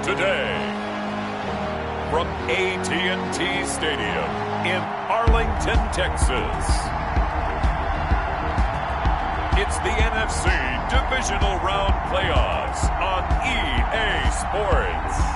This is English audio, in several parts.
today. From AT&T Stadium in Arlington, Texas, it's the NFC Divisional Round Playoffs on EA Sports.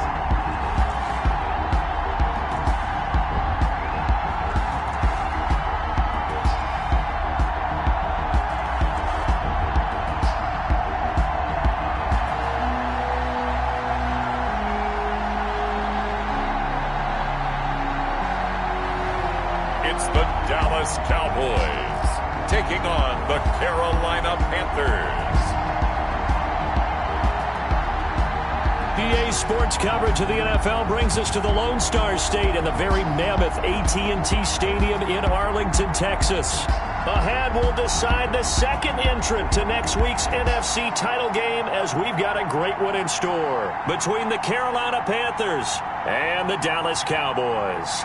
It's the Dallas Cowboys taking on the Carolina Panthers. EA Sports coverage of the NFL brings us to the Lone Star State in the very mammoth AT&T Stadium in Arlington, Texas. Ahead, we'll decide the second entrant to next week's NFC title game, as we've got a great one in store between the Carolina Panthers and the Dallas Cowboys.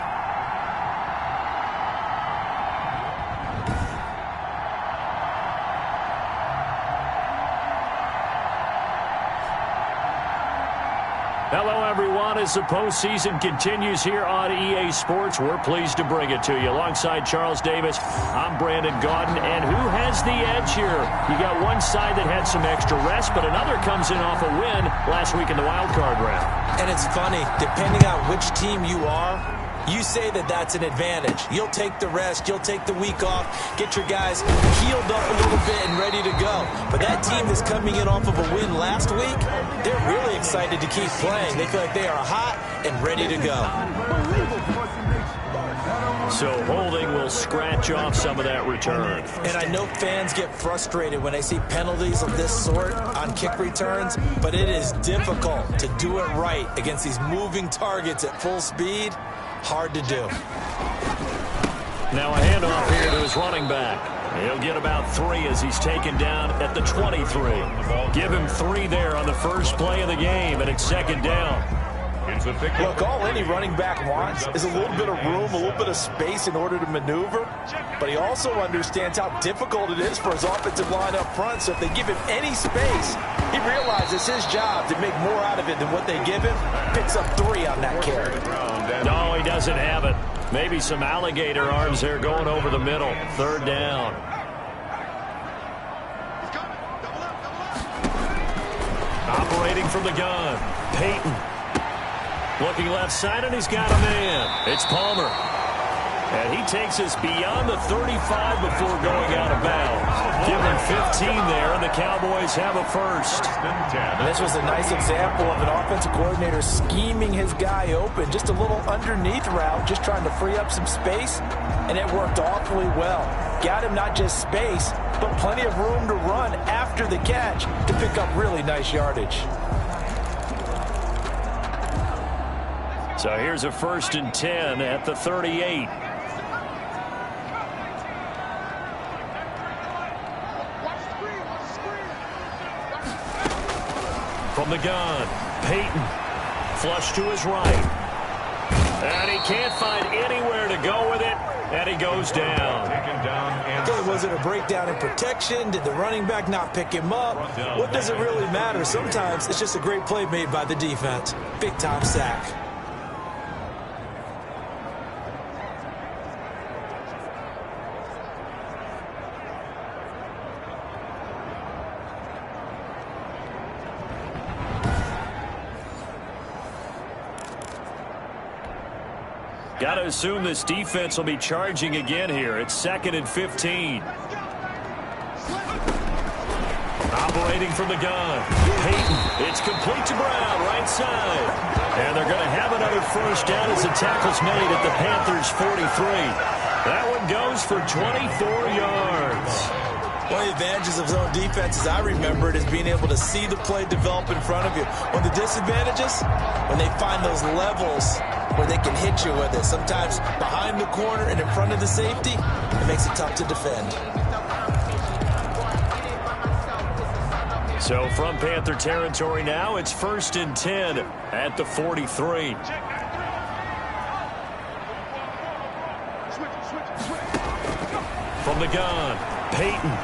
Hello, everyone. As the postseason continues here on EA Sports, we're pleased to bring it to you. Alongside Charles Davis, I'm Brandon Gaudin. And who has the edge here? You got one side that had some extra rest, but another comes in off a win last week in the wild card round. And it's funny, depending on which team you are, you say that that's an advantage. You'll take the rest, you'll take the week off, get your guys healed up a little bit and ready to go. But that team that's coming in off of a win last week, they're really excited to keep playing. They feel like they are hot and ready to go. So holding will scratch off some of that return. And I know fans get frustrated when they see penalties of this sort on kick returns, but it is difficult to do it right against these moving targets at full speed. Hard to do. Now a handoff here to his running back. He'll get about 3 as he's taken down at the 23. Give him 3 there on the first play of the game, and it's second down. Look, all any running back wants is a little bit of room, a little bit of space in order to maneuver, but he also understands how difficult it is for his offensive line up front, so if they give him any space, he realizes his job to make more out of it than what they give him. Picks up 3 on that carry. No, he doesn't have it. Maybe some alligator arms there going over the middle. Third down. Operating from the gun, Peyton. Looking left side, and he's got a man. It's Palmer. And he takes us beyond the 35 before going out of bounds. Give him 15 there, and the Cowboys have a first. And this was a nice example of an offensive coordinator scheming his guy open. Just a little underneath route, just trying to free up some space, and it worked awfully well. Got him not just space, but plenty of room to run after the catch to pick up really nice yardage. So here's a 1st and 10 at the 38. From the gun, Peyton, flush to his right. And he can't find anywhere to go with it, and he goes down. Okay, was it a breakdown in protection? Did the running back not pick him up? What does it really matter? Sometimes it's just a great play made by the defense. Big-time sack. Got to assume this defense will be charging again here. It's 2nd and 15. Operating from the gun. Peyton. It's complete to Brown, right side. And they're going to have another first down as the tackle's made at the Panthers' 43. That one goes for 24 yards. One of the advantages of zone defense, as I remember it, is being able to see the play develop in front of you. One of the disadvantages, when they find those levels where they can hit you with it. Sometimes behind the corner and in front of the safety, it makes it tough to defend. So from Panther territory now, it's 1st and 10 at the 43. From the gun, Peyton.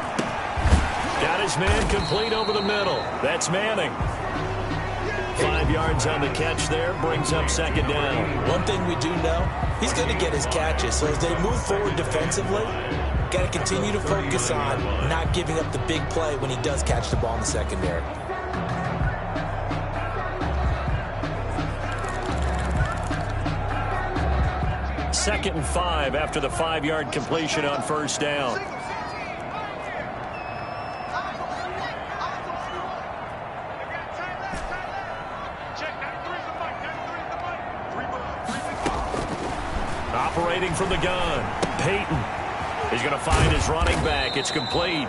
Got his man complete over the middle. That's Manning. Finds 5 yards on the catch there. Brings up second down. One thing we do know, he's going to get his catches. So as they move forward defensively, got to continue to focus on not giving up the big play when he does catch the ball in the secondary. Second and 5 after the 5-yard completion on first down. Operating from the gun, Peyton. He's going to find his running back. It's complete.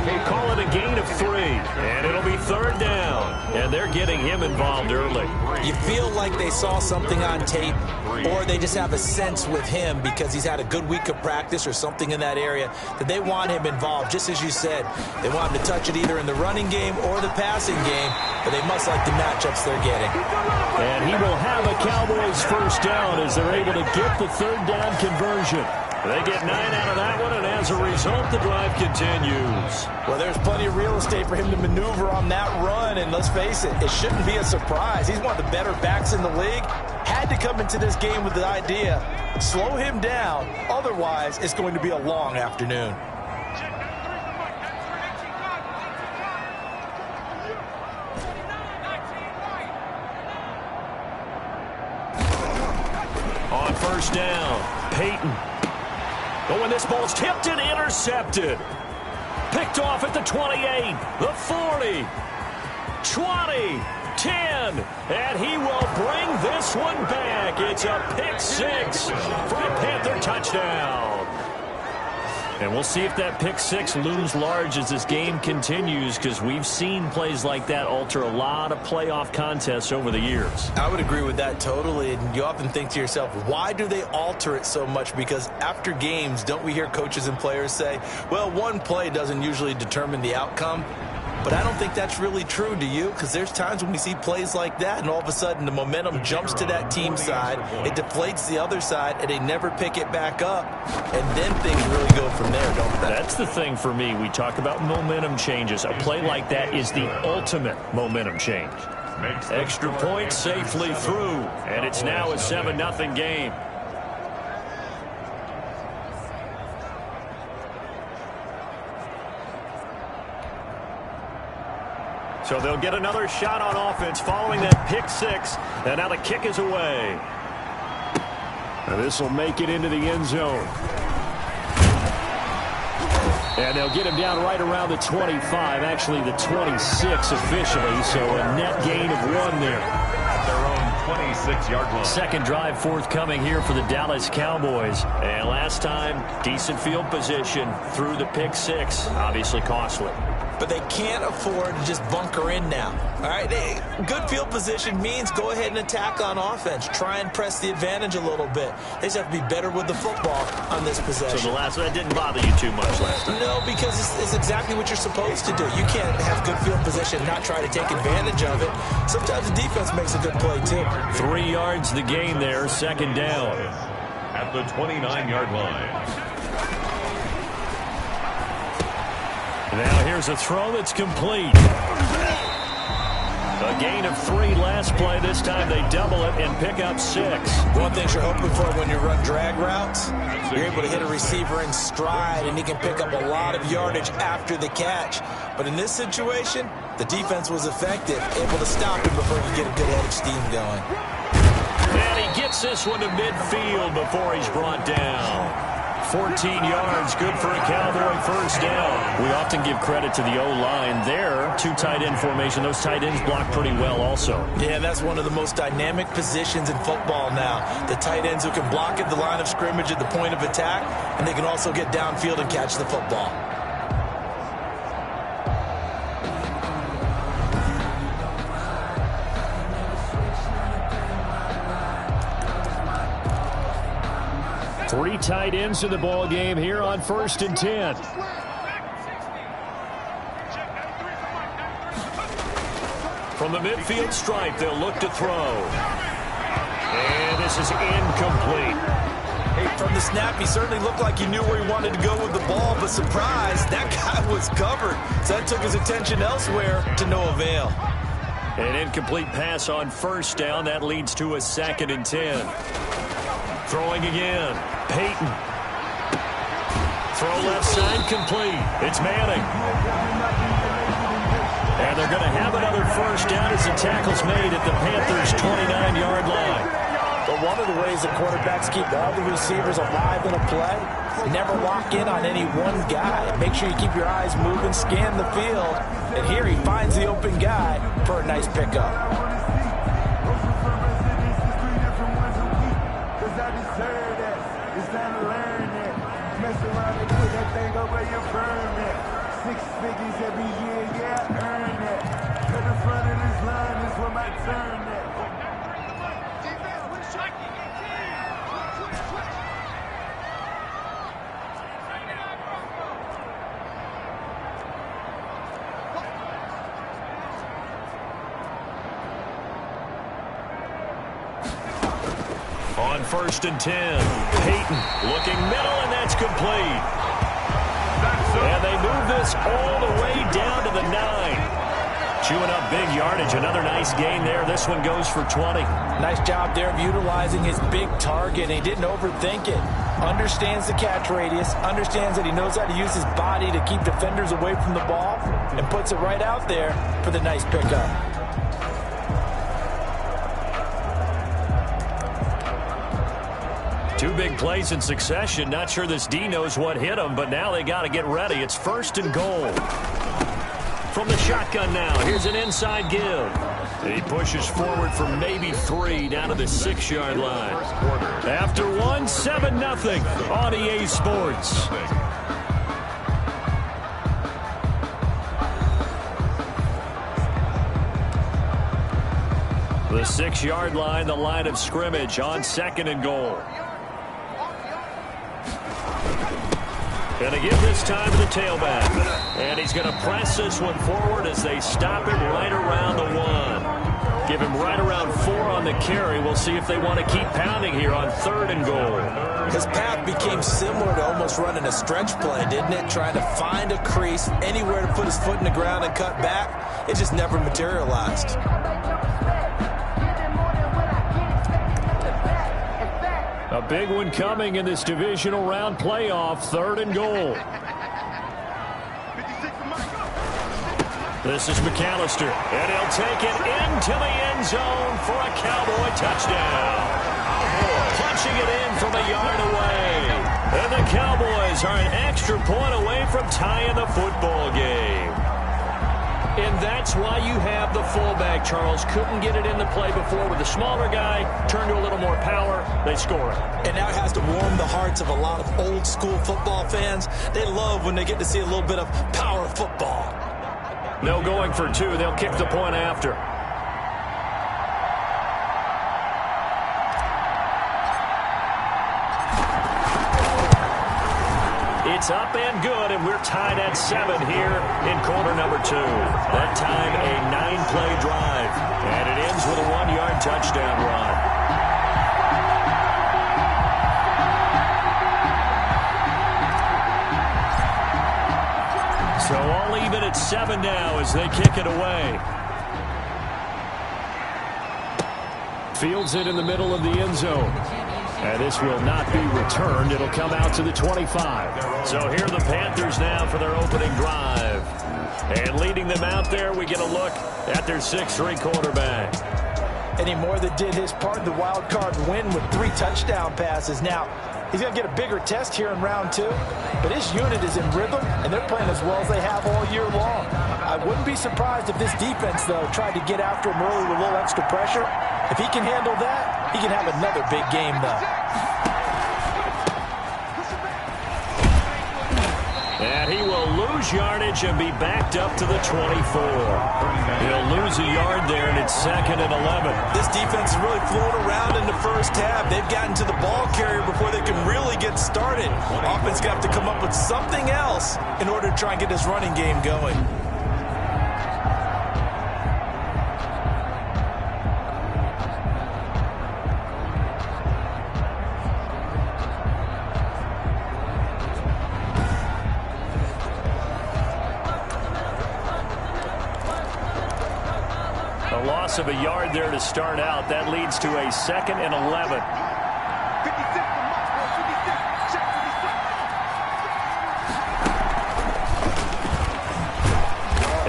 We'll call it a gain of 3, and it'll be third down. And they're getting him involved early. You feel like they saw something on tape, or they just have a sense with him because he's had a good week of practice or something in that area that they want him involved. Just as you said, they want him to touch it either in the running game or the passing game, but they must like the matchups they're getting. And he will have a Cowboys first down as they're able to get the third down conversion. They get 9 out of that one, and as a result, the drive continues. Well, there's plenty of real estate for him to maneuver on that run, and let's face it, it shouldn't be a surprise. He's one of the better backs in the league. Had to come into this game with the idea, slow him down, otherwise it's going to be a long afternoon. On first down, Peyton. Oh, and this ball's tipped and intercepted. Picked off at the 28, the 40, 20, 10, and he will bring this one back. It's a pick 6 for a Panther touchdown. And we'll see if that pick 6 looms large as this game continues, because we've seen plays like that alter a lot of playoff contests over the years. I would agree with that totally, and you often think to yourself, why do they alter it so much? Because after games, don't we hear coaches and players say, well, one play doesn't usually determine the outcome? But I don't think that's really true, do you? Because there's times when we see plays like that, and all of a sudden the momentum jumps to that team side, it deflates the other side, and they never pick it back up, and then things really go from there, don't they? That's the thing for me. We talk about momentum changes. A play like that is the ultimate momentum change. Extra point safely through, and it's now a 7-0 game. So they'll get another shot on offense following that pick 6. And now the kick is away. And this will make it into the end zone. And they'll get him down right around the 25, actually the 26 officially. So a net gain of 1 there. At their own 26-yard line. Second drive forthcoming here for the Dallas Cowboys. And last time, decent field position through the pick 6. Obviously costly. But they can't afford to just bunker in now. All right, good field position means go ahead and attack on offense. Try and press the advantage a little bit. They just have to be better with the football on this possession. So the last one, that didn't bother you too much last time? No, because it's exactly what you're supposed to do. You can't have good field position and not try to take advantage of it. Sometimes the defense makes a good play, too. 3 yards the gain there, second down. At the 29-yard line. Now here's a throw that's complete. A gain of 3 last play. This time they double it and pick up 6. One thing you're hoping for when you run drag routes, you're able to hit a receiver in stride, and he can pick up a lot of yardage after the catch. But in this situation, the defense was effective, able to stop him before he could get a good head of steam going. And he gets this one to midfield before he's brought down. 14 yards, good for a Cowboy first down. We often give credit to the O-line there. 2 tight end formation. Those tight ends block pretty well also. Yeah, that's one of the most dynamic positions in football now. The tight ends who can block at the line of scrimmage at the point of attack, and they can also get downfield and catch the football. Three tight ends in the ball game here on 1st and 10. From the midfield stripe, they'll look to throw. And this is incomplete. Hey, from the snap, he certainly looked like he knew where he wanted to go with the ball, but surprise, that guy was covered. So that took his attention elsewhere to no avail. An incomplete pass on first down. That leads to a 2nd and 10. Throwing again. Peyton. Throw left side complete. It's Manning. And they're going to have another first down as the tackle's made at the Panthers' 29-yard line. But one of the ways that quarterbacks keep all the receivers alive in a play, never lock in on any one guy. Make sure you keep your eyes moving, scan the field. And here he finds the open guy for a nice pickup. Six figures every year, yeah, earn that. To the front of this line is where my turn at. On 1st and 10, Peyton looking middle, and that's complete. And they move this all the way down to the 9. Chewing up big yardage. Another nice gain there. This one goes for 20. Nice job there of utilizing his big target. He didn't overthink it. Understands the catch radius. Understands that he knows how to use his body to keep defenders away from the ball. And puts it right out there for the nice pickup. Two big plays in succession. Not sure this D knows what hit him, but now they got to get ready. It's 1st and goal. From the shotgun now, here's an inside give. He pushes forward for maybe 3 down to the 6-yard line. After 1, 7-0 on EA Sports. The 6-yard line, the line of scrimmage on 2nd and goal. Going to give this time to the tailback. And he's going to press this one forward as they stop him right around the 1. Give him right around 4 on the carry. We'll see if they want to keep pounding here on 3rd and goal. His path became similar to almost running a stretch play, didn't it? Trying to find a crease, anywhere to put his foot in the ground and cut back. It just never materialized. A big one coming in this divisional round playoff, 3rd and goal. This is McAllister, and he'll take it into the end zone for a Cowboy touchdown. Punching it in from a yard away. And the Cowboys are an extra point away from tying the football game. And that's why you have the fullback, Charles. Couldn't get it in the play before with the smaller guy. Turned to a little more power. They score it. And now it has to warm the hearts of a lot of old-school football fans. They love when they get to see a little bit of power football. No going for 2. They'll kick the point after. It's up and good, and we're tied at 7 here in quarter number 2. That time, a 9-play drive, and it ends with a 1-yard touchdown run. So all even at 7 now as they kick it away. Fields it in the middle of the end zone. And this will not be returned. It'll come out to the 25. So here are the Panthers now for their opening drive. And leading them out there, we get a look at their 6'3" quarterback. And he more than did his part in the wild card win with 3 touchdown passes. Now, he's going to get a bigger test here in round 2. But his unit is in rhythm, and they're playing as well as they have all year long. I wouldn't be surprised if this defense, though, tried to get after him early with a little extra pressure. If he can handle that, he can have another big game, though. And he will lose yardage and be backed up to the 24. He'll lose a yard there, and it's 2nd and 11. This defense is really flown around in the first half. They've gotten to the ball carrier before they can really get started. Offense got to come up with something else in order to try and get this running game going. A loss of a yard there to start out. That leads to a 2nd and 11.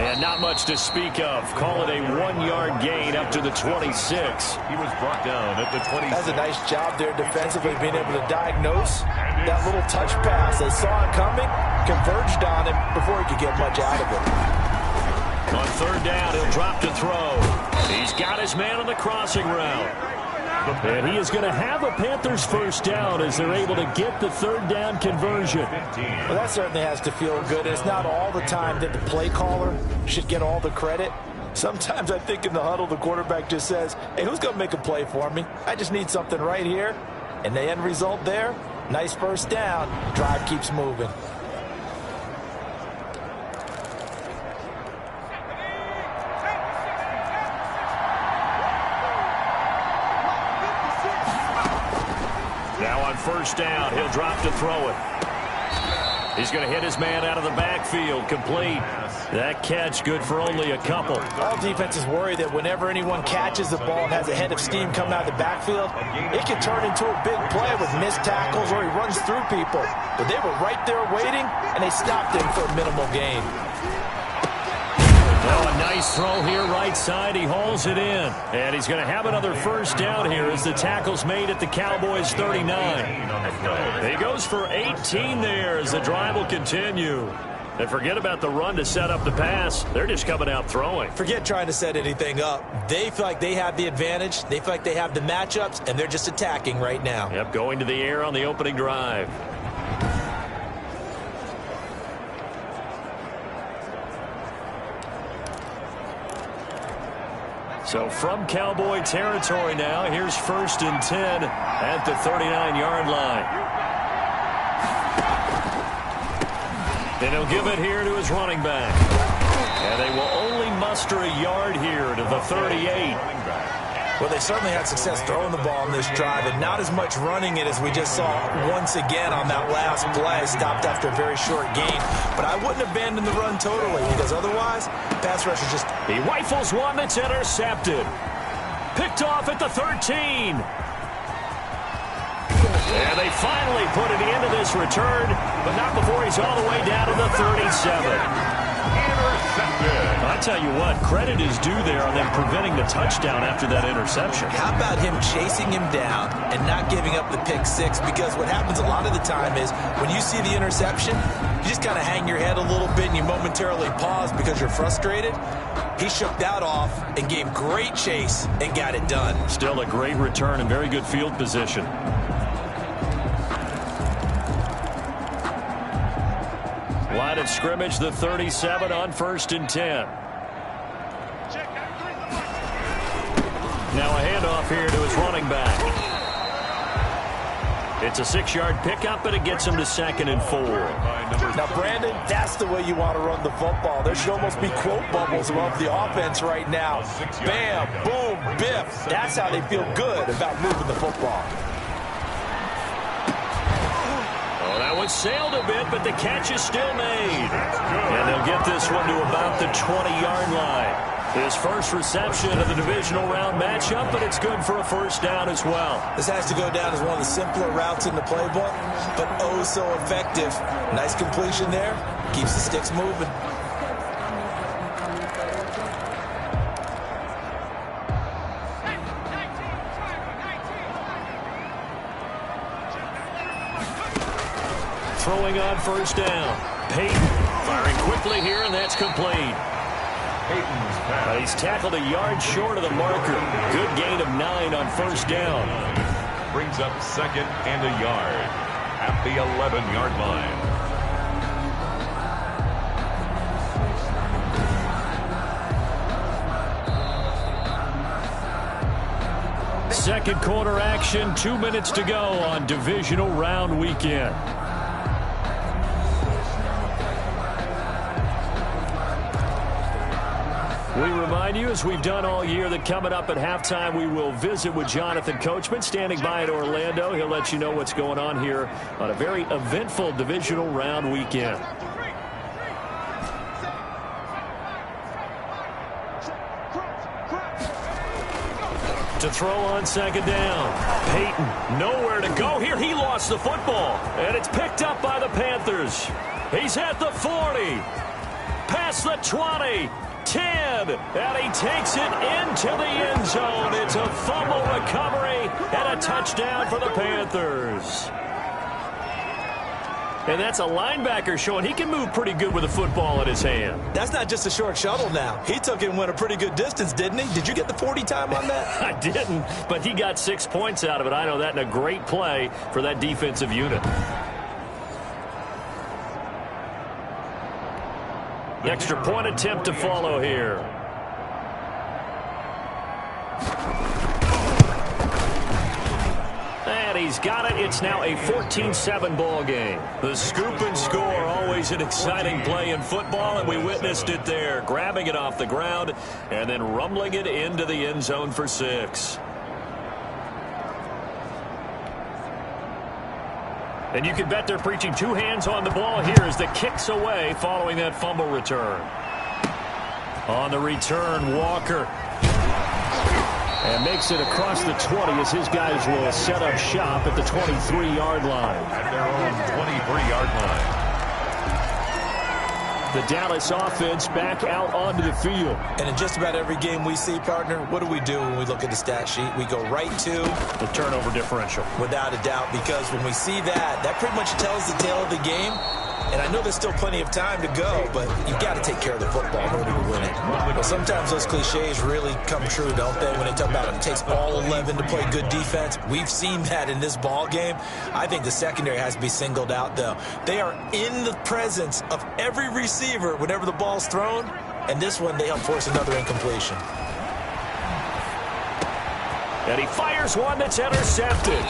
And not much to speak of. Call it a 1-yard gain up to the 26. He was brought down at the 26. That's a nice job there defensively, being able to diagnose that little touch pass. They saw it coming, converged on him before he could get much out of it. On 3rd down, he'll drop to throw. He's got his man on the crossing route. And he is going to have a Panthers first down as they're able to get the 3rd down conversion. Well, that certainly has to feel good. It's not all the time that the play caller should get all the credit. Sometimes I think in the huddle, the quarterback just says, hey, who's going to make a play for me? I just need something right here. And the end result there, nice first down. Drive keeps moving. Now on 1st down, he'll drop to throw it. He's going to hit his man out of the backfield, complete. That catch good for only a couple. All defenses worry that whenever anyone catches the ball and has a head of steam coming out of the backfield, it can turn into a big play with missed tackles or he runs through people. But they were right there waiting, and they stopped him for a minimal gain. Oh, a nice throw here right side. He hauls it in. And he's going to have another first down here as the tackle's made at the Cowboys 39. He goes for 18 there as the drive will continue. And forget about the run to set up the pass. They're just coming out throwing. Forget trying to set anything up. They feel like they have the advantage. They feel like they have the matchups, and they're just attacking right now. Yep, going to the air on the opening drive. So from Cowboy territory now, here's 1st and 10 at the 39-yard line. And he'll give it here to his running back. And they will only muster a yard here to the 38. Well, they certainly had success throwing the ball on this drive, and not as much running it as we just saw once again on that last play. Stopped after a very short gain. But I wouldn't abandon the run totally, because otherwise, pass rush is just... He rifles one that's intercepted. Picked off at the 13. And they finally put an end to this return, but not before he's all the way down to the 37. I tell you what, credit is due there on them preventing the touchdown after that interception. How about him chasing him down and not giving up the pick six? Because what happens a lot of the time is when you see the interception, you just kind of hang your head a little bit and you momentarily pause because you're frustrated. He shook that off and gave great chase and got it done. Still a great return and very good field position. Line of scrimmage, the 37 on 1st and 10. Now a handoff here to his running back. It's a 6-yard pickup, and it gets him to 2nd and 4. Now, Brandon, that's the way you want to run the football. There should almost be quote bubbles above the offense right now. Bam, boom, biff. That's how they feel good about moving the football. That one sailed a bit, but the catch is still made. And they'll get this one to about the 20-yard line. His first reception of the divisional round matchup, but it's good for a first down as well. This has to go down as one of the simpler routes in the playbook, but oh so effective. Nice completion there. Keeps the sticks moving. Throwing on first down. Peyton firing quickly here, and that's complete. He's tackled a yard short of the marker. Good gain of 9 on first down. Brings up 2nd and a yard at the 11-yard line. Second quarter action, 2 minutes to go on divisional round weekend. We remind you, as we've done all year, that coming up at halftime, we will visit with Jonathan Coachman, standing by in Orlando. He'll let you know what's going on here on a very eventful divisional round weekend. To throw on second down. Peyton, nowhere to go here. He lost the football. And it's picked up by the Panthers. He's at the 40. Past the 20. 10. And he takes it into the end zone. It's a fumble recovery and a touchdown for the Panthers. And that's a linebacker showing he can move pretty good with a football in his hand. That's not just a short shuttle now. He took it and went a pretty good distance, didn't he? Did you get the 40 time on that? I didn't, but he got 6 points out of it. I know that, in a great play for that defensive unit. Extra point attempt to follow here. And he's got it. It's now a 14-7 ball game. The scoop and score, always an exciting play in football, and we witnessed it there. Grabbing it off the ground and then rumbling it into the end zone for 6. And you can bet they're preaching 2 hands on the ball here as the kick's away following that fumble return. On the return, Walker. And makes it across the 20 as his guys will set up shop at the 23-yard line. At their own 23-yard line. The Dallas offense back out onto the field. And in just about every game we see, partner, what do when we look at the stat sheet? We go right to the turnover differential. Without a doubt, because when we see that, that pretty much tells the tale of the game. And I know there's still plenty of time to go, but you've got to take care of the football in order to win it. Well, sometimes those cliches really come true, don't they, when they talk about it takes all 11 to play good defense. We've seen that in this ball game. I think the secondary has to be singled out, though. They are in the presence of every receiver whenever the ball's thrown, and this one, they help force another incompletion. And he fires one that's intercepted.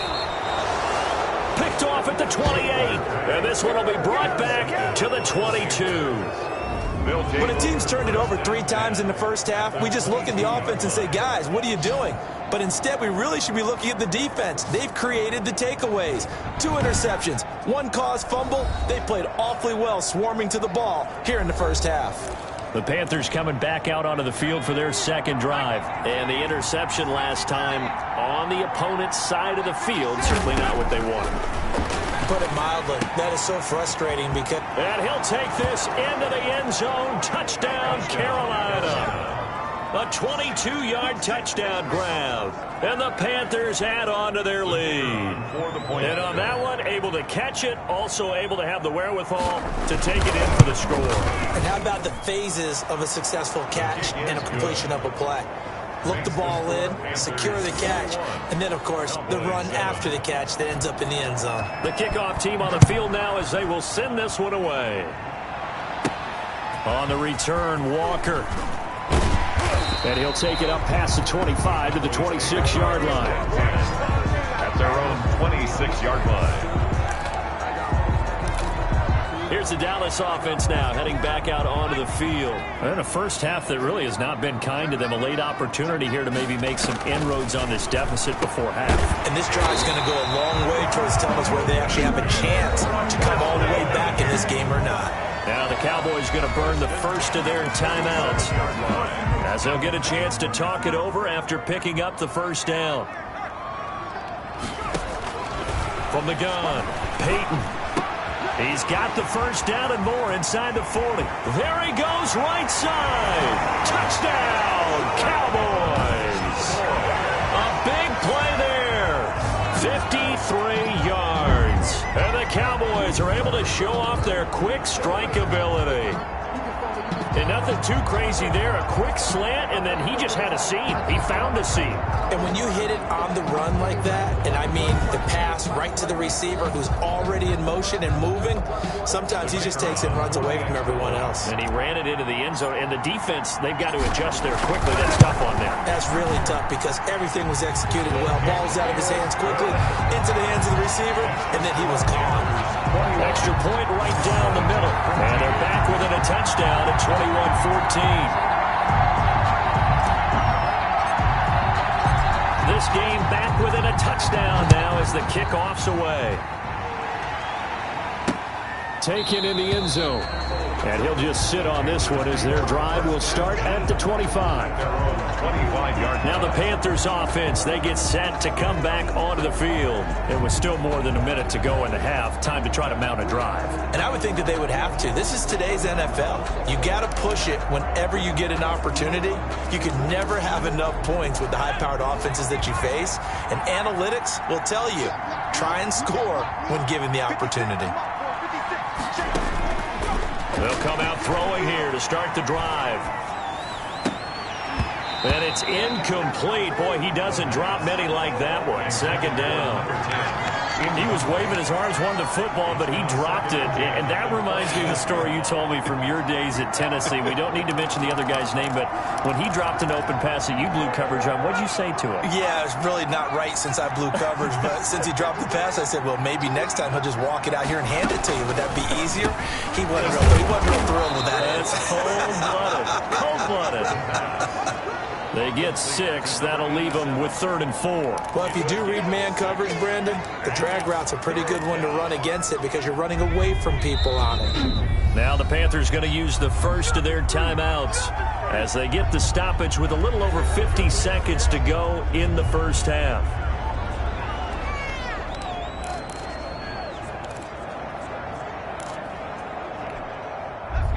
Picked off at the 28. And this one will be brought back to the 22. When a team's turned it over 3 times in the first half, we just look at the offense and say, guys, what are you doing? But instead, we really should be looking at the defense. They've created the takeaways. 2 interceptions, 1 caused fumble. They played awfully well swarming to the ball here in the first half. The Panthers coming back out onto the field for their second drive. And the interception last time on the opponent's side of the field. Certainly not what they wanted. Put it mildly. That is so frustrating because... And he'll take this into the end zone. Touchdown, Carolina. A 22-yard touchdown grab. And the Panthers add on to their lead. And on that one, able to catch it, also able to have the wherewithal to take it in for the score. And how about the phases of a successful catch and a completion of a play? Look the ball in, secure the catch, and then, of course, the run after the catch that ends up in the end zone. The kickoff team on the field now as they will send this one away. On the return, Walker. And he'll take it up past the 25 to the 26-yard line. At their own 26-yard line. Here's the Dallas offense now, heading back out onto the field. And a first half that really has not been kind to them. A late opportunity here to maybe make some inroads on this deficit before half. And this drive is going to go a long way towards telling us whether they actually have a chance to come all the way back in this game or not. Now the Cowboys going to burn the first of their timeouts, as they'll get a chance to talk it over after picking up the first down. From the gun, Peyton. He's got the first down and more inside the 40. There he goes, right side. Touchdown, Cowboys. A big play there. 53 yards. And the Cowboys are able to show off their quick strike ability. And nothing too crazy there. A quick slant, and then he just had a seam. He found a seam. And when you hit it on the run like that, and I mean the pass right to the receiver who's already in motion and moving, sometimes he just takes it and runs away from everyone else. And he ran it into the end zone. And the defense, they've got to adjust there quickly. That's tough on them. That's really tough because everything was executed well. Ball's out of his hands quickly, into the hands of the receiver, and then he was gone. Extra point right down the middle. And they're back within a touchdown at 21-14. This game back within a touchdown now as the kickoff's away. taken in the end zone. And he'll just sit on this one as their drive will start at the 25. Now the Panthers offense, they get set to come back onto the field. It was still more than a minute to go in the half. Time to try to mount a drive. And I would think that they would have to. This is today's NFL. You got to push it whenever you get an opportunity. You can never have enough points with the high-powered offenses that you face. And analytics will tell you, try and score when given the opportunity. They'll come out throwing here to start the drive. And it's incomplete. Boy, he doesn't drop many like that one. Second down. He was waving his arms, wanted the football, but he dropped it. And that reminds me of the story you told me from your days at Tennessee. We don't need to mention the other guy's name, but when he dropped an open pass that you blew coverage on, what did you say to him? Yeah, it's really not right since I blew coverage, but since he dropped the pass, I said, well, maybe next time he'll just walk it out here and hand it to you. Would that be easier? He wasn't real thrilled with that. That's cold-blooded. Cold-blooded. They get 6. That'll leave them with 3rd and 4. Well, if you do read man coverage, Brandon, the drag route's a pretty good one to run against it because you're running away from people on it. Now the Panthers going to use the first of their timeouts as they get the stoppage with a little over 50 seconds to go in the first half.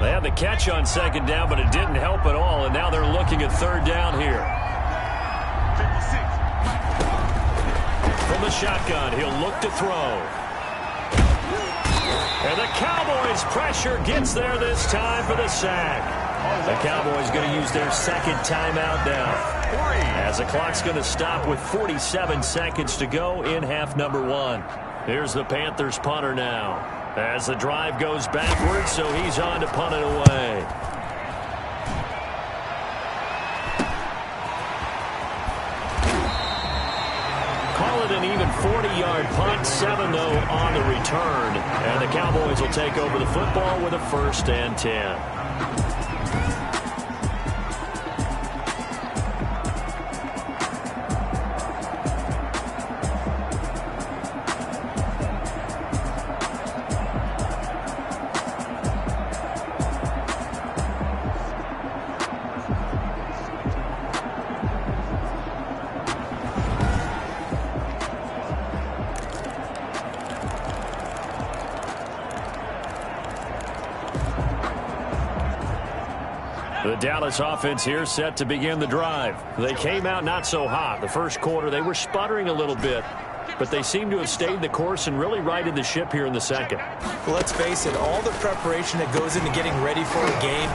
They had the catch on second down, but it didn't help at all, and now they're looking at third down here. 56. From the shotgun, he'll look to throw. And the Cowboys' pressure gets there this time for the sack. The Cowboys going to use their second timeout now, as the clock's going to stop with 47 seconds to go in half number 1. Here's the Panthers punter now, as the drive goes backwards, so he's on to punt it away. Call it an even 40-yard punt, 7 though on the return. And the Cowboys will take over the football with a 1st and 10. The Dallas offense here set to begin the drive. They came out not so hot. The first quarter, they were sputtering a little bit, but they seem to have stayed the course and really righted the ship here in the second. Well, let's face it, all the preparation that goes into getting ready for a game.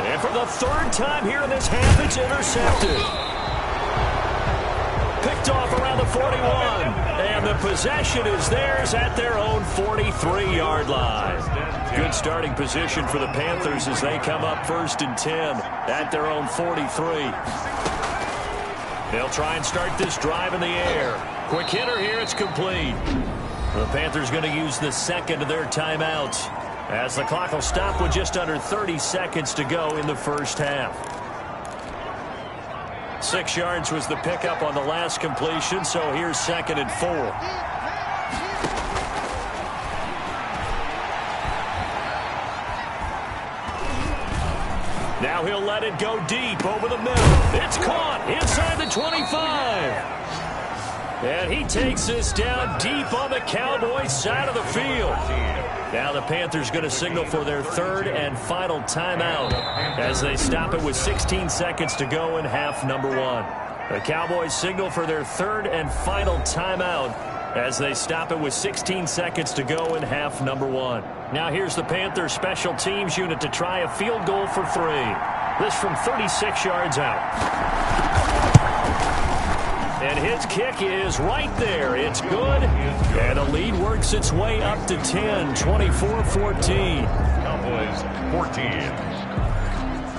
And for the 3rd time here in this half, it's intercepted. Picked off around the 41. And the possession is theirs at their own 43-yard line. Good starting position for the Panthers as they come up 1st and 10 at their own 43. They'll try and start this drive in the air. Quick hitter here, it's complete. The Panthers going to use the second of their timeouts as the clock will stop with just under 30 seconds to go in the first half. 6 yards was the pickup on the last completion, so here's 2nd and 4. Now he'll let it go deep over the middle. It's caught inside the 25. And he takes this down deep on the Cowboys side of the field. Now the Panthers going to signal for their 3rd and final timeout as they stop it with 16 seconds to go in half number 1. The Cowboys signal for their 3rd and final timeout as they stop it with 16 seconds to go in half number 1. Now here's the Panthers special teams unit to try a field goal for 3. This from 36 yards out. And his kick is right there. It's good. And the lead works its way up to 10, 24-14. Cowboys 14.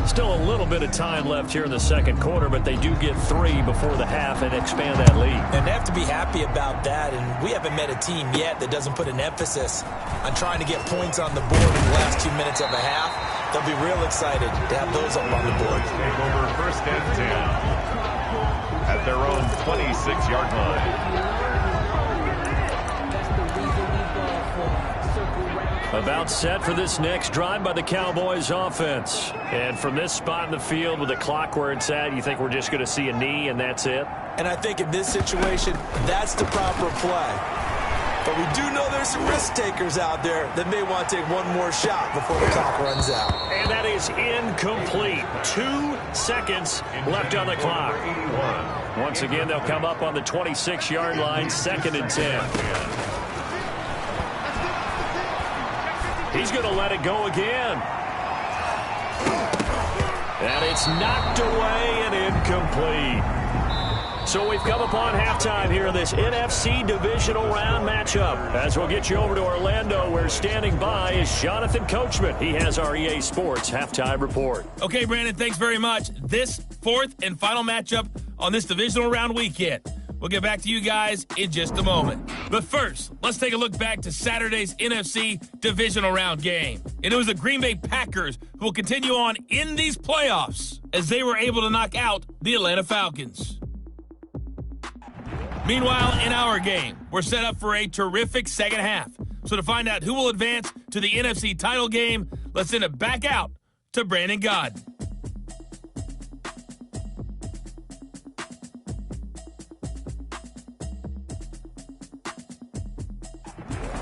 Still a little bit of time left here in the second quarter, but they do get 3 before the half and expand that lead. And they have to be happy about that, and we haven't met a team yet that doesn't put an emphasis on trying to get points on the board in the last 2 minutes of a half. They'll be real excited to have those up on the board. Take over 1st and 10 at their own 26-yard line. About set for this next drive by the Cowboys offense. And from this spot in the field with the clock where it's at, you think we're just going to see a knee and that's it? And I think in this situation, that's the proper play. But we do know there's some risk takers out there that may want to take one more shot before the clock runs out. And that is incomplete. 2 seconds left on the clock. Once again, they'll come up on the 26-yard line, 2nd and 10. He's going to let it go again. And it's knocked away and incomplete. So we've come upon halftime here in this NFC Divisional Round matchup. As we'll get you over to Orlando, where standing by is Jonathan Coachman. He has our EA Sports Halftime Report. Okay, Brandon, thanks very much. This 4th and final matchup on this Divisional Round weekend. We'll get back to you guys in just a moment. But first, let's take a look back to Saturday's NFC Divisional Round game. And it was the Green Bay Packers who will continue on in these playoffs as they were able to knock out the Atlanta Falcons. Meanwhile, in our game, we're set up for a terrific second half. So to find out who will advance to the NFC title game, let's send it back out to Brandon Godden.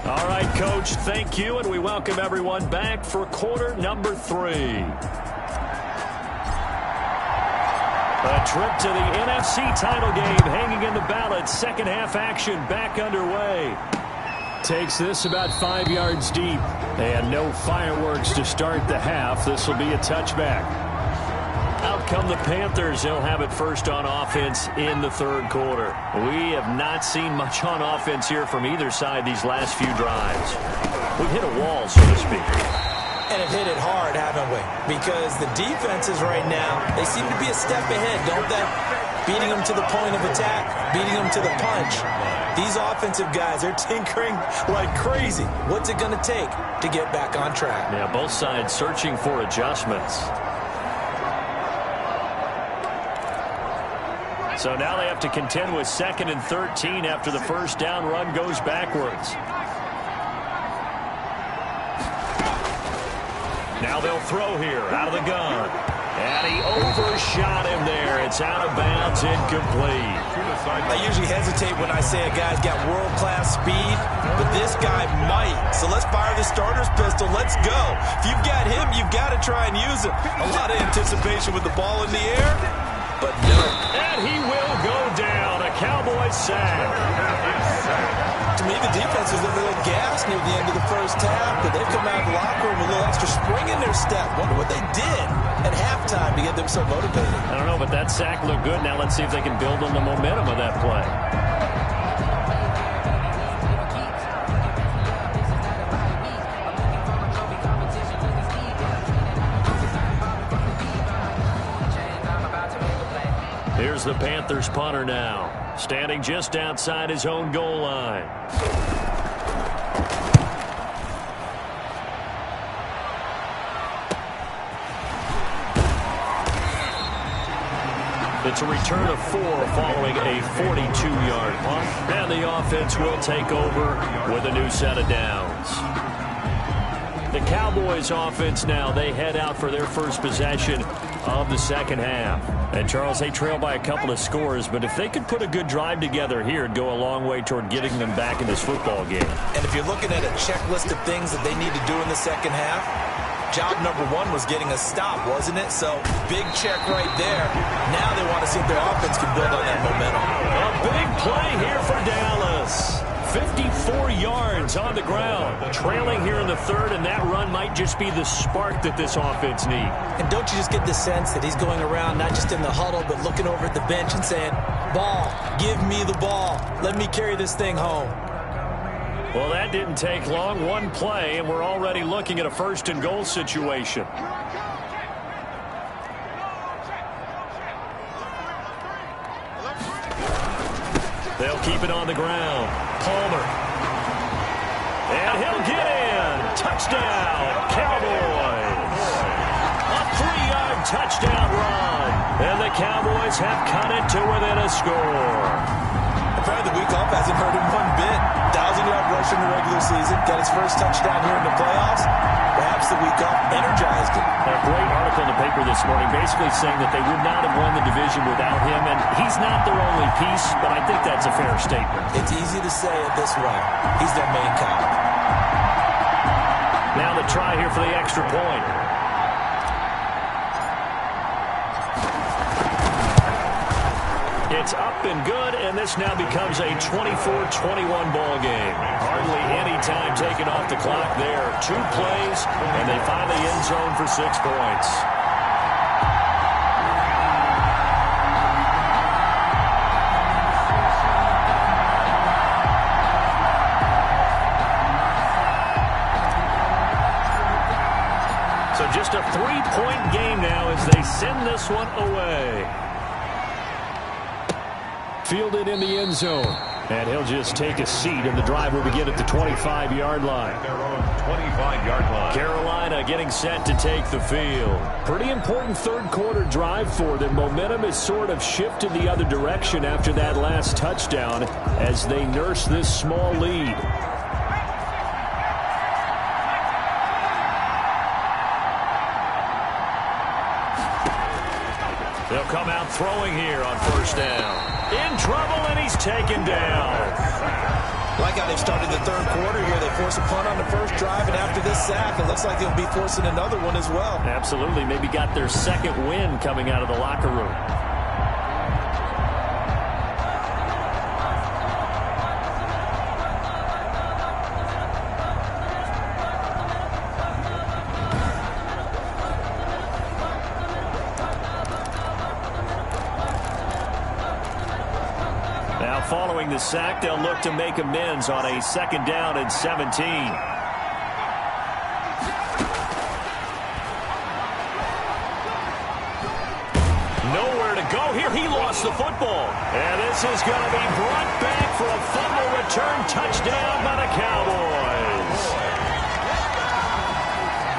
All right, Coach, thank you, and we welcome everyone back for quarter number 3. A trip to the NFC title game hanging in the balance. Second half action back underway. Takes this about 5 yards deep. And no fireworks to start the half. This will be a touchback. Out come the Panthers. They'll have it first on offense in the third quarter. We have not seen much on offense here from either side these last few drives. We've hit a wall, so to speak. And have hit it hard, haven't we? Because the defenses right now, they seem to be a step ahead, don't they? Beating them to the point of attack, beating them to the punch. These offensive guys are tinkering like crazy. What's it going to take to get back on track? Yeah, both sides searching for adjustments. So now they have to contend with 2nd and 13 after the first down run goes backwards. Now they'll throw here out of the gun. And he overshot him there. It's out of bounds, incomplete. I usually hesitate when I say a guy's got world-class speed, but this guy might. So let's fire the starter's pistol. Let's go. If you've got him, you've got to try and use him. A lot of anticipation with the ball in the air, but no. And he will go down. A Cowboys sack. To me, the defense was a little gassed near the end of the first half, but they've come out of the locker room with a little extra spring in their step. Wonder what they did at halftime to get them so motivated. I don't know, but that sack looked good. Now let's see if they can build on the momentum of that play. Here's the Panthers punter now, standing just outside his own goal line. It's a return of 4 following a 42-yard punt. And the offense will take over with a new set of downs. The Cowboys offense now, they head out for their first possession of the second half. And Charles, they trail by a couple of scores, but if they could put a good drive together here, it'd go a long way toward getting them back in this football game. And if you're looking at a checklist of things that they need to do in the second half, job number 1 was getting a stop, wasn't it? So big check right there. Now they want to see if their offense can build on that momentum. A big play here for Dallas. 54 yards on the ground. Trailing here in the third, and that run might just be the spark that this offense needs. And don't you just get the sense that he's going around not just in the huddle, but looking over at the bench and saying, ball, give me the ball. Let me carry this thing home. Well, that didn't take long. One play, and we're already looking at a first and goal situation. They'll keep it on the ground. Palmer. And he'll get in. Touchdown, Cowboys. A 3-yard touchdown run. And the Cowboys have cut it to within a score. fair, the week off hasn't hurt him one bit. 1,000-yard rush in the regular season. Got his first touchdown here in the playoffs. Perhaps the week off energized him. A great article in the paper this morning basically saying that they would not have won the division without him, and he's not their only piece, but I think that's a fair statement. It's easy to say it this way. He's their main cog. Now the try here for the extra point. It's up and good, and this now becomes a 24-21 ball game. Hardly any time taken off the clock there. 2 plays, and they find the end zone for 6 points. So just a 3-point game now as they send this one away. Fielded in the end zone. And he'll just take a seat, and the drive will begin at the 25-yard line. Their own 25-yard line. Carolina getting set to take the field. Pretty important third-quarter drive for them. Momentum has sort of shifted the other direction after that last touchdown as they nurse this small lead. They'll come out throwing here on first down. In trouble, and he's taken down. Like how they've started the third quarter here. They force a punt on the first drive, and after this sack, it looks like they'll be forcing another one as well. Absolutely. Maybe got their second win coming out of the locker room. Following the sack, they'll look to make amends on a 2nd down and 17. Nowhere to go here. He lost the football. And this is going to be brought back for a fumble return touchdown by the Cowboys.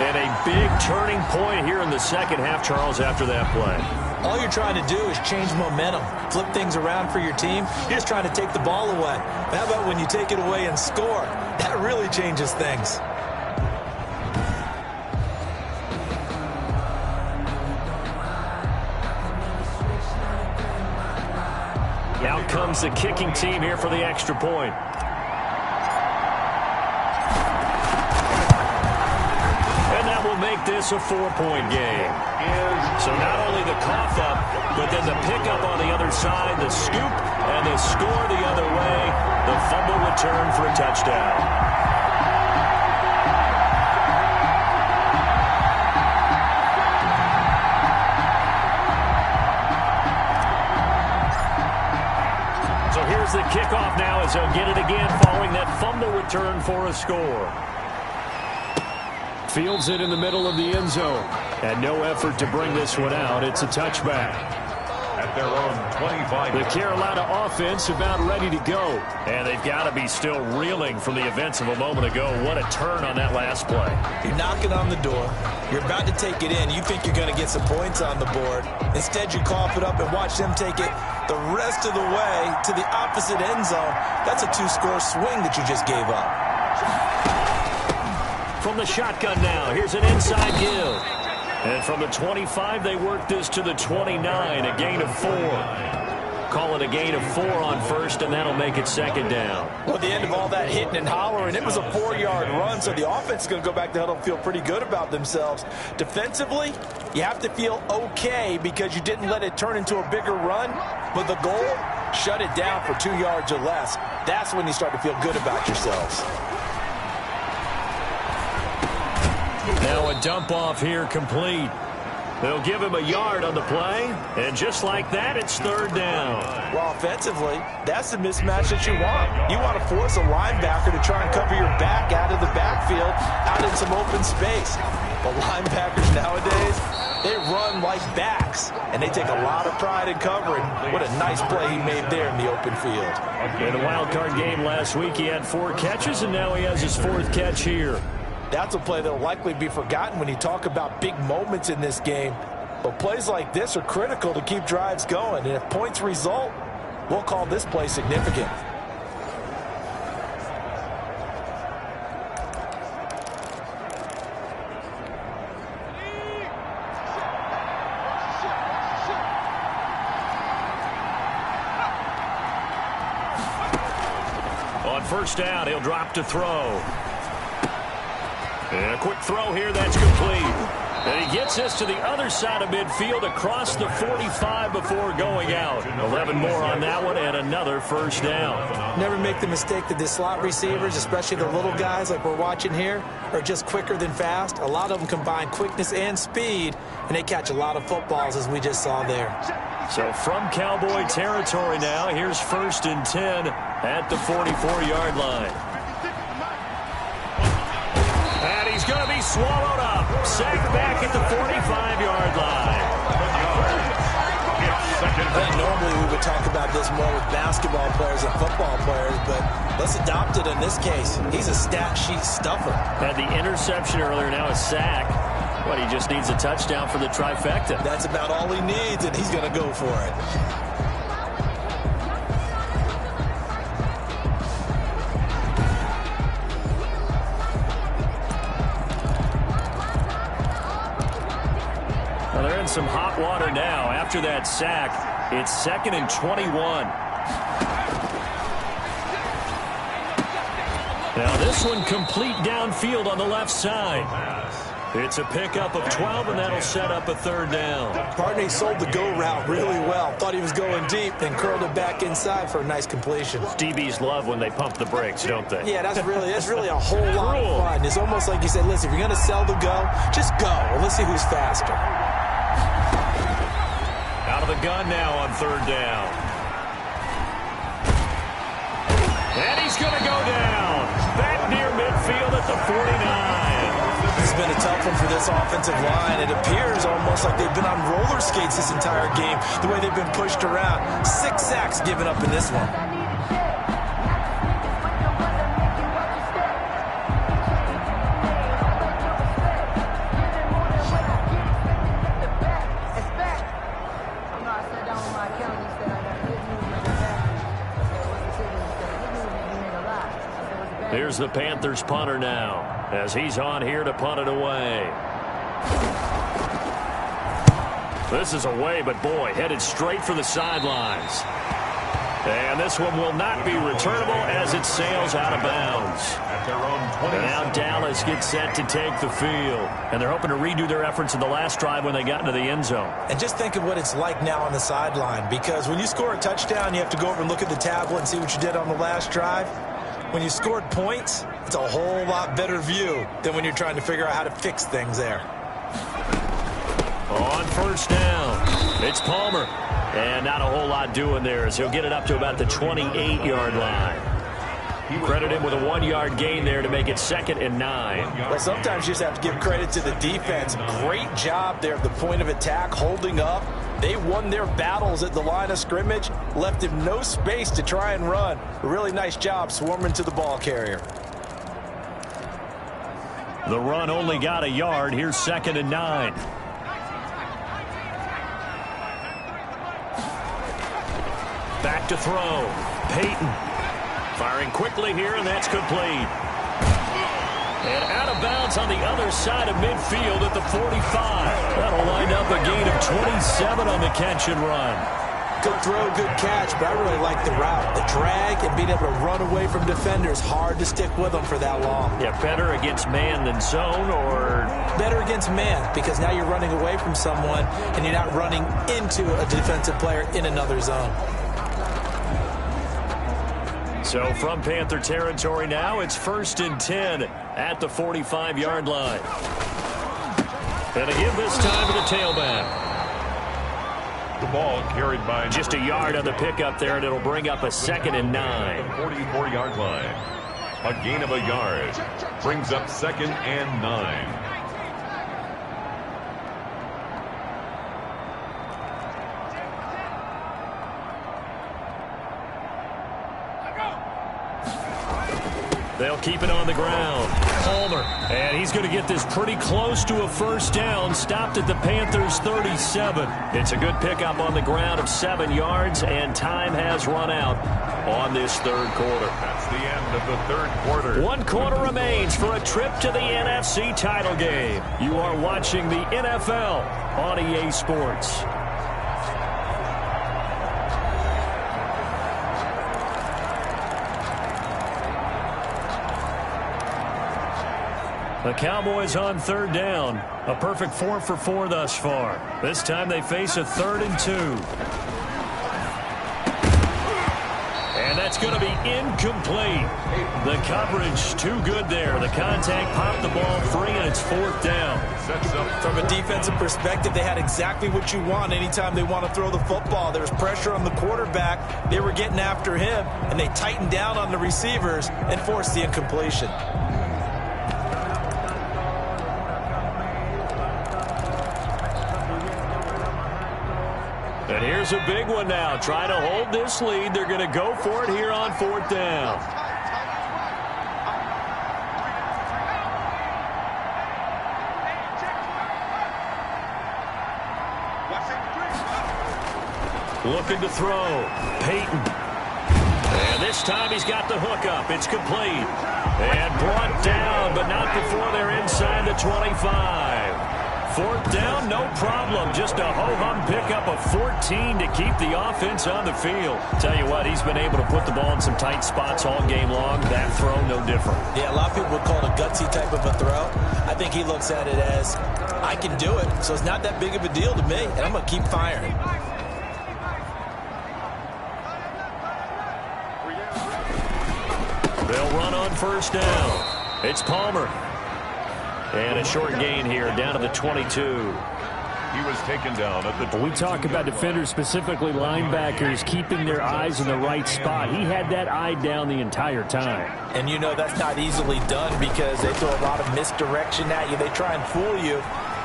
And a big turning point here in the second half, Charles, after that play. All you're trying to do is change momentum, flip things around for your team. You're just trying to take the ball away. But how about when you take it away and score? That really changes things. Out comes the kicking team here for the extra point. And that will make this a 4-point game. So not only the cough up, but then the pickup on the other side, the scoop, and the score the other way, the fumble return for a touchdown. So here's the kickoff now as they'll get it again following that fumble return for a score. Fields it in the middle of the end zone. And no effort to bring this one out. It's a touchback. At their own 25. The Carolina offense about ready to go. And they've got to be still reeling from the events of a moment ago. What a turn on that last play. You're knocking on the door. You're about to take it in. You think you're going to get some points on the board. Instead, you cough it up and watch them take it the rest of the way to the opposite end zone. That's a 2-score swing that you just gave up. From the shotgun now, here's an inside give. And from the 25, they work this to the 29, a gain of 4. Call it a gain of 4 on first, and that'll make it 2nd down. Well, at the end of all that hitting and hollering, it was a 4-yard run, so the offense is going to go back to huddle and feel pretty good about themselves. Defensively, you have to feel okay because you didn't let it turn into a bigger run, but the goal, shut it down for 2 yards or less. That's when you start to feel good about yourselves. Now a dump off here complete. They'll give him a yard on the play, and just like that, it's 3rd down. Well, offensively, that's the mismatch that you want. You want to force a linebacker to try and cover your back out of the backfield, out in some open space. But linebackers nowadays, they run like backs, and they take a lot of pride in covering. What a nice play he made there in the open field. In a wild card game last week, he had 4 catches, and now he has his 4th catch here. That's a play that will likely be forgotten when you talk about big moments in this game. But plays like this are critical to keep drives going. And if points result, We'll call this play significant. On first down, he'll drop to throw. And a quick throw here, that's complete. And he gets this to the other side of midfield across the 45 before going out. 11 more on that one and another first down. Never make the mistake that the slot receivers, especially the little guys like we're watching here, are just quicker than fast. A lot of them combine quickness and speed, and they catch a lot of footballs as we just saw there. So from Cowboy territory now, here's 1st and 10 at the 44-yard line. And he's going to be swallowed up. Sacked back at the 45-yard line. Normally we would talk about this more with basketball players and football players, but let's adopt it in this case. He's a stat sheet stuffer. Had the interception earlier, now a sack. But he just needs a touchdown for the trifecta. That's about all he needs, and he's going to go for it. Well, they're in some hot water now. After that sack, it's 2nd and 21. Now this one complete downfield on the left side. It's a pickup of 12, and that'll set up a 3rd down. Partney sold the go route really well. Thought he was going deep, then curled it back inside for a nice completion. DBs love when they pump the brakes, don't they? Yeah, that's really a whole lot of fun. It's almost like you said, listen, if you're going to sell the go, just go. Well, let's see who's faster. Out of the gun now on 3rd down. And he's going to go down. Back near midfield at the 49. It's been a tough one for this offensive line. It appears almost like they've been on roller skates this entire game, the way they've been pushed around. 6 sacks given up in this one. Here's the Panthers punter now, as he's on here to punt it away. This is away, but boy, headed straight for the sidelines. And this one will not be returnable as it sails out of bounds. And now Dallas gets set to take the field. And they're hoping to redo their efforts in the last drive when they got into the end zone. And just think of what it's like now on the sideline, because when you score a touchdown, you have to go over and look at the tablet and see what you did on the last drive. When you scored points, it's a whole lot better view than when you're trying to figure out how to fix things there. On first down, it's Palmer. And not a whole lot doing there as he'll get it up to about the 28-yard line. Credit him with a 1-yard gain there to make it 2nd and 9. Well, sometimes you just have to give credit to the defense. Great job there at the point of attack, holding up. They won their battles at the line of scrimmage, left him no space to try and run. A really nice job swarming to the ball carrier. The run only got a yard. Here's 2nd and 9. Back to throw. Peyton firing quickly here, and that's complete. And out of bounds on the other side of midfield at the 45. That'll line up a gain of 27 on the catch and run. Good throw, good catch, but I really like the route. The drag and being able to run away from defenders. Hard to stick with them for that long. Yeah, better against man than zone, or? Better against man, because now you're running away from someone and you're not running into a defensive player in another zone. So from Panther territory now, it's 1st and 10 at the 45-yard line. And a give this time to the tailback. The ball carried by just a yard on the pickup there, and it'll bring up a 2nd and 9. 44-yard line. A gain of a yard brings up 2nd and 9. They'll keep it on the ground. Palmer. And he's going to get this pretty close to a first down. Stopped at the Panthers' 37. It's a good pickup on the ground of 7 yards, and time has run out on this third quarter. That's the end of the third quarter. 1 quarter remains for a trip to the NFC title game. You are watching the NFL on EA Sports. The Cowboys on third down. A perfect 4 for 4 thus far. This time they face a 3rd and 2. And that's going to be incomplete. The coverage too good there. The contact popped the ball free, and it's 4th down. From a defensive perspective, they had exactly what you want anytime they want to throw the football. There was pressure on the quarterback. They were getting after him, and they tightened down on the receivers and forced the incompletion. And here's a big one now. Trying to hold this lead. They're going to go for it here on 4th down. Looking to throw. Peyton. And this time he's got the hook up. It's complete. And brought down, but not before they're inside the 25. 4th down, no problem. Just a ho-hum pickup of 14 to keep the offense on the field. Tell you what, he's been able to put the ball in some tight spots all game long. That throw, no different. Yeah, a lot of people would call it a gutsy type of a throw. I think he looks at it as, I can do it, so it's not that big of a deal to me, and I'm going to keep firing. They'll run on 1st down. It's Palmer. And a short gain here, down to the 22. He was taken down at the 22. We talk about defenders, specifically linebackers, keeping their eyes in the right spot. He had that eye down the entire time. And you know that's not easily done because they throw a lot of misdirection at you. They try and fool you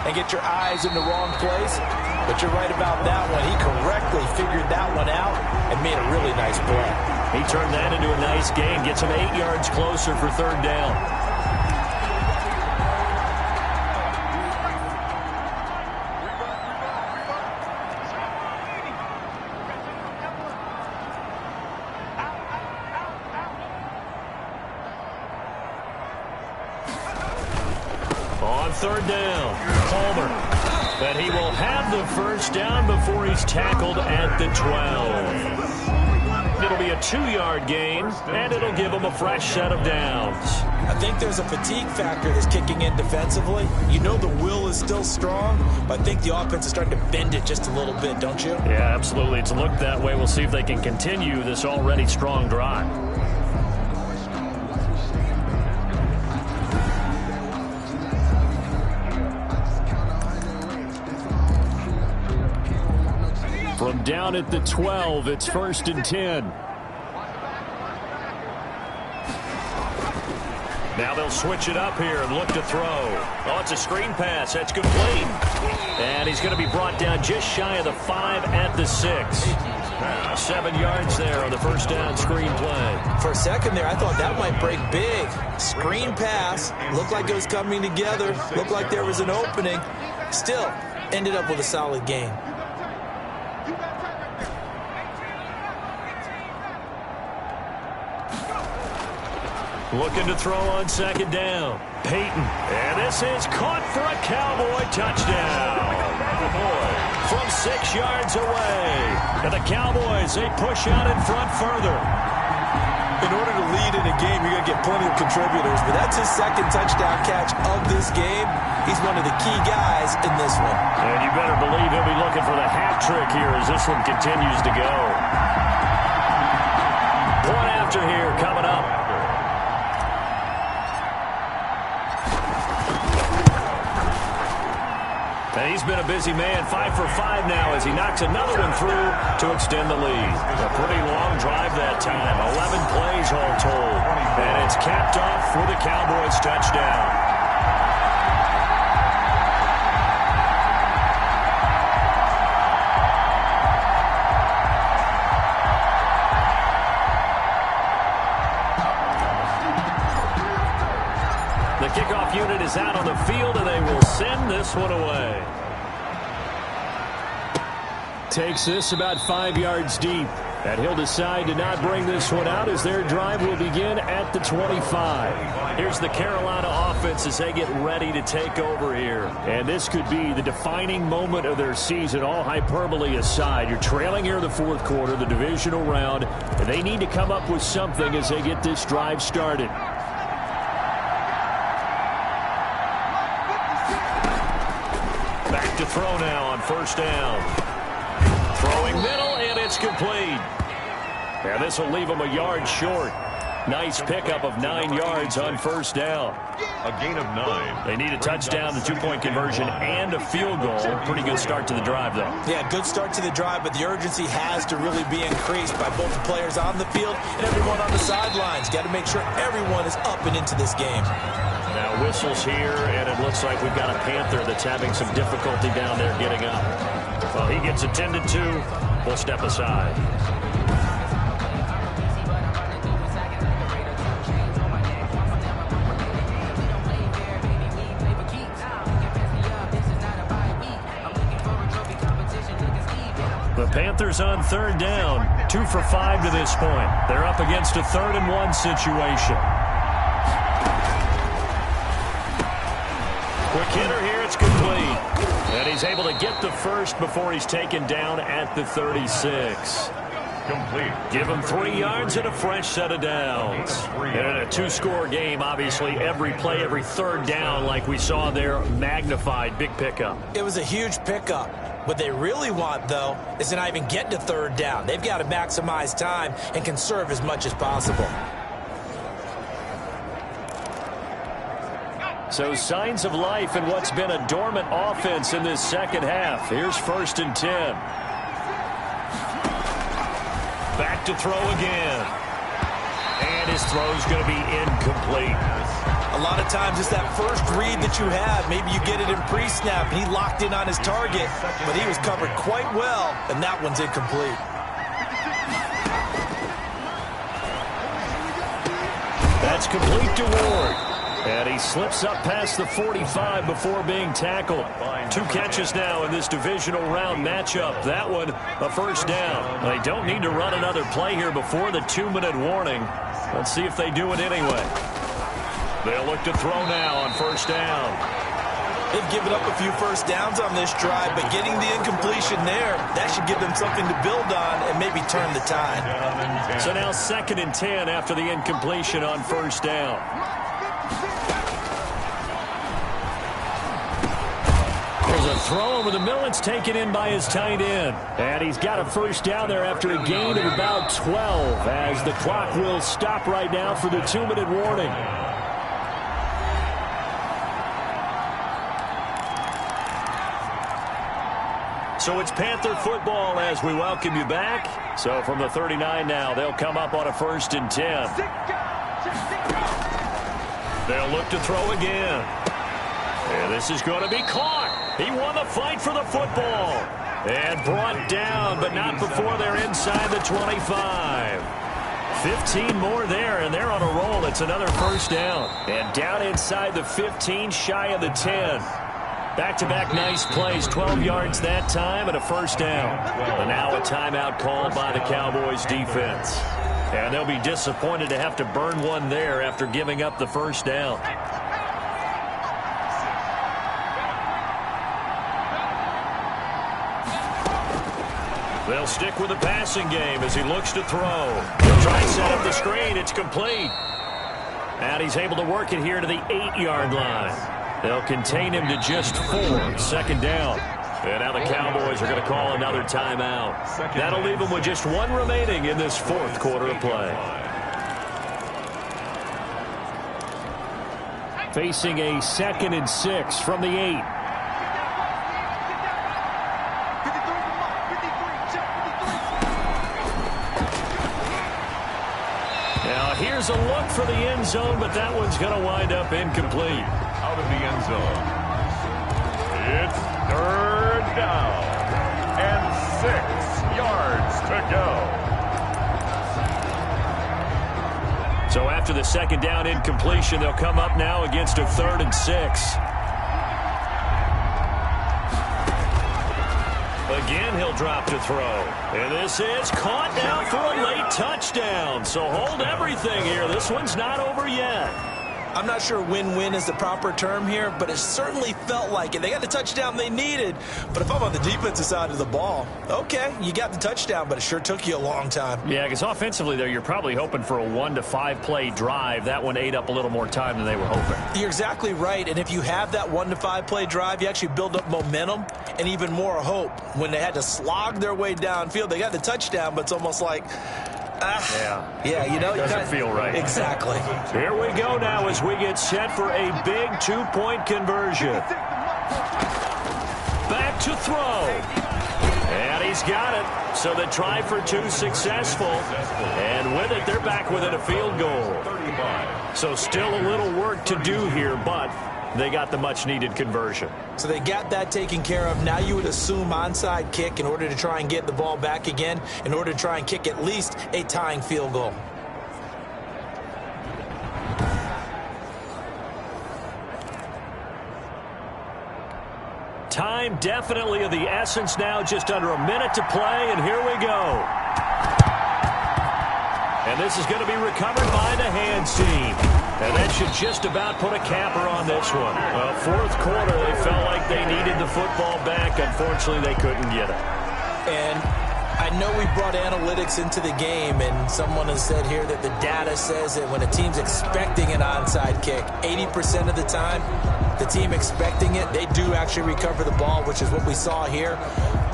and get your eyes in the wrong place. But you're right about that one. He correctly figured that one out and made a really nice play. He turned that into a nice gain, gets him 8 yards closer for 3rd down. On 3rd down, Palmer. But he will have the first down before he's tackled at the 12. It'll be a 2-yard gain, and it'll give him a fresh set of downs. I think there's a fatigue factor that's kicking in defensively. You know the will is still strong, but I think the offense is starting to bend it just a little bit, don't you? Yeah, absolutely. It's looked that way. We'll see if they can continue this already strong drive. From down at the 12, it's 1st and 10. Now they'll switch it up here and look to throw. Oh, it's a screen pass. That's complete. And he's going to be brought down just shy of the 5 at the 6. 7 yards there on the first down screen play. For a second there, I thought that might break big. Screen pass. Looked like it was coming together. Looked like there was an opening. Still, ended up with a solid game. Looking to throw on 2nd down. Peyton. And this is caught for a Cowboy touchdown. From 6 yards away. And the Cowboys, they push out in front further. In order to lead in a game, you're going to get plenty of contributors. But that's his 2nd touchdown catch of this game. He's one of the key guys in this one. And you better believe he'll be looking for the hat trick here as this one continues to go. Point after here coming up. And he's been a busy man, 5 for 5 now as he knocks another one through to extend the lead. A pretty long drive that time, 11 plays all told. And it's capped off for the Cowboys touchdown. The kickoff unit is out on the field, and they will send this one away. Takes this about 5 yards deep. And he'll decide to not bring this one out as their drive will begin at the 25. Here's the Carolina offense as they get ready to take over here. And this could be the defining moment of their season, all hyperbole aside. You're trailing here in the fourth quarter, the divisional round, and they need to come up with something as they get this drive started. Back to throw now on first down. Throwing middle, and it's complete. And this will leave them a yard short. Nice pickup of 9 yards on first down. A gain of 9. They need a touchdown, the two-point conversion, and a field goal. Pretty good start to the drive, though. Yeah, good start to the drive, but the urgency has to really be increased by both the players on the field and everyone on the sidelines. Got to make sure everyone is up and into this game. Now whistles here, and it looks like we've got a Panther that's having some difficulty down there getting up. Well, he gets attended to. We'll step aside. The Panthers on third down. 2 for 5 to this point. They're up against a 3rd-and-1 situation. Quick hitter here. It's complete. And he's able to get the first before he's taken down at the 36. Complete. Give him 3 yards and a fresh set of downs. And in a 2-score game, obviously, every play, every third down, like we saw there, magnified. Big pickup. It was a huge pickup. What they really want, though, is to not even get to third down. They've got to maximize time and conserve as much as possible. So signs of life in what's been a dormant offense in this second half. Here's 1st and 10. Back to throw again. And his throw's going to be incomplete. A lot of times it's that first read that you have. Maybe you get it in pre-snap, and he locked in on his target, but he was covered quite well, and that one's incomplete. That's complete to Ward. And he slips up past the 45 before being tackled. 2 catches now in this divisional round matchup. That one, a first down. They don't need to run another play here before the 2-minute warning. Let's see if they do it anyway. They'll look to throw now on first down. They've given up a few first downs on this drive, but getting the incompletion there, that should give them something to build on and maybe turn the tide. So now 2nd and 10 after the incompletion on first down. There's a throw over the middle. It's taken in by his tight end. And he's got a first down there after a gain of about 12 as the clock will stop right now for the 2-minute warning. So it's Panther football as we welcome you back. So from the 39 now, they'll come up on a 1st and 10. They'll look to throw again. And this is going to be caught. He won the fight for the football. And brought down, but not before they're inside the 25. 15 more there, and they're on a roll. It's another first down. And down inside the 15, shy of the 10. Back-to-back nice plays, 12 yards that time and a first down. And now a timeout called by the Cowboys defense. And they'll be disappointed to have to burn one there after giving up the first down. They'll stick with the passing game as he looks to throw. He'll try and set up the screen. It's complete. And he's able to work it here to the 8-yard line. They'll contain him to just 4. 2nd down. And now the Cowboys are going to call another timeout. That'll leave them with just 1 remaining in this 4th quarter of play. Facing a 2nd and 6 from the 8. Now here's a look for the end zone, but that one's going to wind up incomplete. Out of the end zone. It's 3rd down and 6 yards to go. So after the second down incompletion, they'll come up now against a 3rd and 6. Again, he'll drop to throw. And this is caught now for a late touchdown. So hold everything here. This one's not over yet. I'm not sure win-win is the proper term here, but it certainly felt like it. They got the touchdown they needed. But if I'm on the defensive side of the ball, okay, you got the touchdown, but it sure took you a long time. Yeah, because offensively there, you're probably hoping for a 1 to 5 play drive. That one ate up a little more time than they were hoping. You're exactly right. And if you have that 1 to 5 play drive, you actually build up momentum and even more hope. When they had to slog their way downfield, they got the touchdown, but it's almost like, yeah, you know, doesn't feel right. Exactly. Here we go now as we get set for a big 2-point conversion. Back to throw. And he's got it. So the try for 2 successful. And with it, they're back within a field goal. So still a little work to do here, but they got the much-needed conversion. So they got that taken care of. Now you would assume onside kick in order to try and get the ball back again, in order to try and kick at least a tying field goal. Time definitely of the essence now, just under a minute to play, and here we go. And this is going to be recovered by the hands team. And that should just about put a capper on this one. Fourth quarter, they felt like they needed the football back. Unfortunately, they couldn't get it. And I know we brought analytics into the game, and someone has said here that the data says that when a team's expecting an onside kick, 80% of the time, the team expecting it, they do actually recover the ball, which is what we saw here.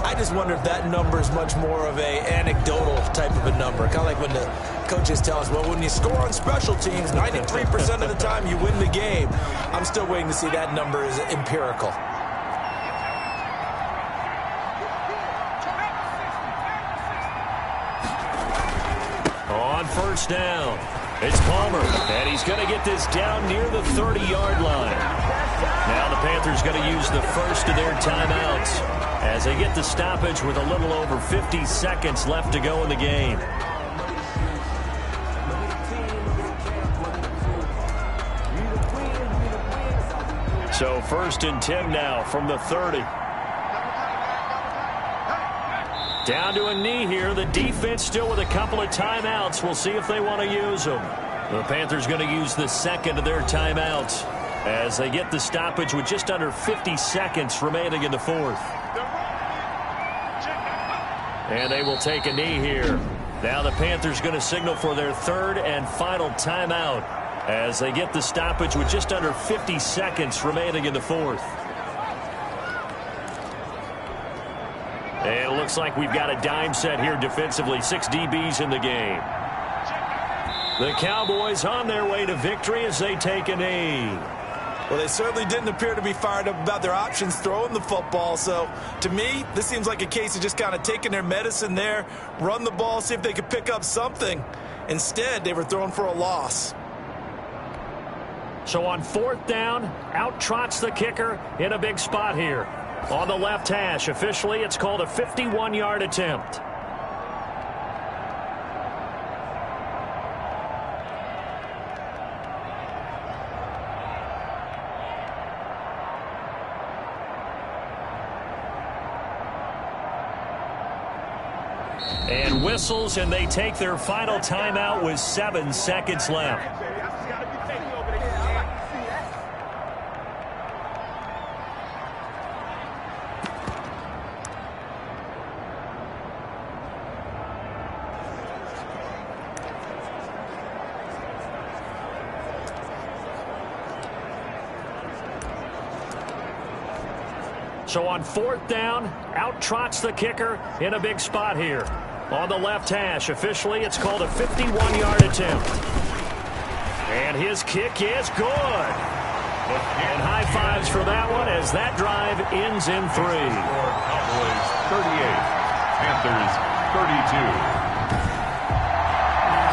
I just wonder if that number is much more of a anecdotal type of a number. Kind of like when the coaches tell us, well, when you score on special teams, 93% of the time you win the game. I'm still waiting to see that number is empirical. On first down, it's Palmer, and he's going to get this down near the 30-yard line. Now the Panthers going to use the first of their timeouts as they get the stoppage with a little over 50 seconds left to go in the game. So 1st and 10 now from the 30. Down to a knee here. The defense still with a couple of timeouts. We'll see if they want to use them. The Panthers going to use the second of their timeouts as they get the stoppage with just under 50 seconds remaining in the fourth. And they will take a knee here. Now the Panthers going to signal for their 3rd and final timeout as they get the stoppage with just under 50 seconds remaining in the fourth. And it looks like we've got a dime set here defensively. 6 DBs in the game. The Cowboys on their way to victory as they take a knee. Well, they certainly didn't appear to be fired up about their options throwing the football. So, to me, this seems like a case of just kind of taking their medicine there, run the ball, see if they could pick up something. Instead, they were throwing for a loss. So on 4th down, out trots the kicker in a big spot here. On the left hash, officially, it's called a 51-yard attempt. And whistles, and they take their final timeout with 7 seconds left. So on 4th down, out trots the kicker in a big spot here. On the left hash, officially, it's called a 51-yard attempt. And his kick is good. And high fives for that one as that drive ends in 3. Cowboys 38, Panthers 32.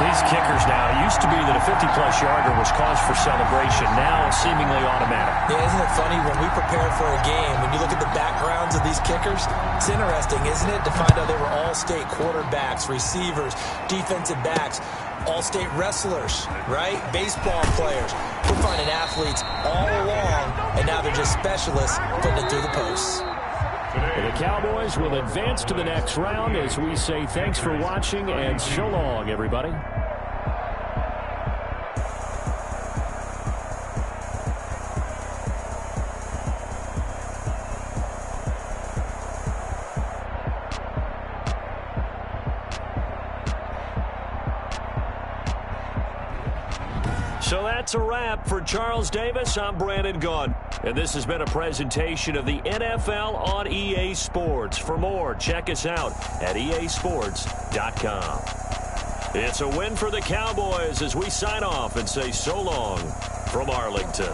These kickers now, it used to be that a 50-plus yarder was cause for celebration. Now it's seemingly automatic. Yeah, isn't it funny when we prepare for a game, when you look at the backgrounds of these kickers, it's interesting, isn't it, to find out they were all-state quarterbacks, receivers, defensive backs. all-state wrestlers, right? Baseball players. We're finding athletes all along, and now they're just specialists putting it through the posts. The Cowboys will advance to the next round as we say thanks for watching and so long, everybody. So that's a wrap. For Charles Davis, I'm Brandon Gunn. And this has been a presentation of the NFL on EA Sports. For more, check us out at easports.com. It's a win for the Cowboys as we sign off and say so long from Arlington.